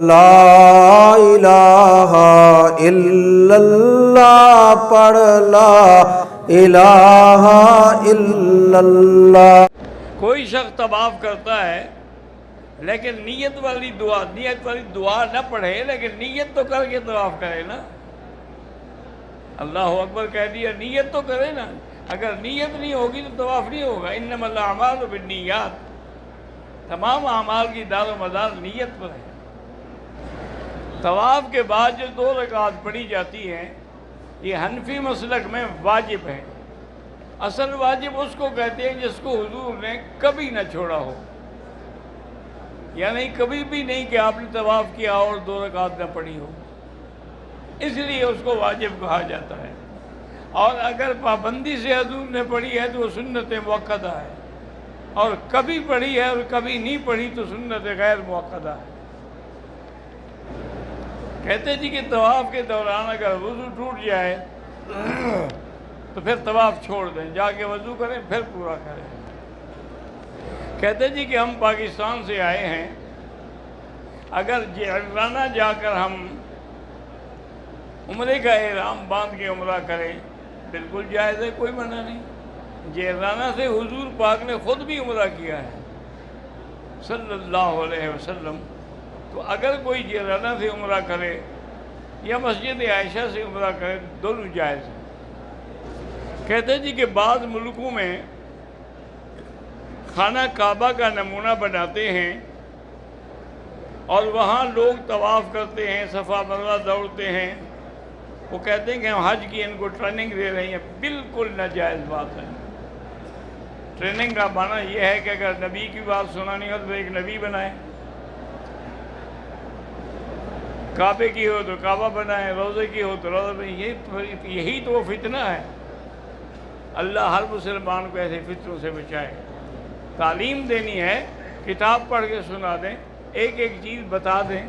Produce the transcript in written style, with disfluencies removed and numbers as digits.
لا الہ الا اللہ پڑھ لا الہ الا اللہ۔ کوئی شخص طواف کرتا ہے لیکن نیت والی دعا نہ پڑھے، لیکن نیت تو کر کے طواف کرے نا۔ اللہ اکبر کہہ دیا، نیت تو کرے نا۔ اگر نیت نہیں ہوگی تو طواف نہیں ہوگا۔ انما الاعمال بالنیات، تمام اعمال کی دار و مدار نیت پر ہے۔ طواف کے بعد جو 2 رکعت پڑھی جاتی ہیں، یہ حنفی مسلک میں واجب ہے۔ اصل واجب اس کو کہتے ہیں جس کو حضور نے کبھی نہ چھوڑا ہو، یعنی کبھی بھی نہیں کہ آپ نے طواف کیا اور 2 رکعت نہ پڑھی ہو، اس لیے اس کو واجب کہا جاتا ہے۔ اور اگر پابندی سے حضور نے پڑھی ہے تو وہ سنت مؤکدہ ہے، اور کبھی پڑھی ہے اور کبھی نہیں پڑھی تو سنت غیر مؤکدہ ہے۔ کہتے جی کہ طواف کے دوران اگر وضو ٹوٹ جائے تو پھر طواف چھوڑ دیں، جا کے وضو کریں پھر پورا کریں۔ کہتے جی کہ ہم پاکستان سے آئے ہیں، اگر جعرانہ جا کر ہم عمرے کا احرام باندھ کے عمرہ کریں بالکل جائز ہے، کوئی منع نہیں۔ جعرانہ سے حضور پاک نے خود بھی عمرہ کیا ہے صلی اللہ علیہ وسلم، تو اگر کوئی جعرانہ سے عمرہ کرے یا مسجد عائشہ سے عمرہ کرے دونوں جائز ہیں۔ کہتے جی کہ بعض ملکوں میں خانہ کعبہ کا نمونہ بناتے ہیں اور وہاں لوگ طواف کرتے ہیں، صفا مروا دوڑتے ہیں، وہ کہتے ہیں کہ ہم حج کی ان کو ٹریننگ دے رہے ہیں۔ بالکل ناجائز بات ہے۔ ٹریننگ کا معنی یہ ہے کہ اگر نبی کی بات سنانی ہو تو ایک نبی بنائے، کعبے کی ہو تو کعبہ بنائے، روزے کی ہو تو روزہ بنائے۔ یہی تو وہ فتنہ ہے۔ اللہ ہر مسلمان کو ایسے فتنوں سے بچائے۔ تعلیم دینی ہے، کتاب پڑھ کے سنا دیں، ایک ایک چیز بتا دیں۔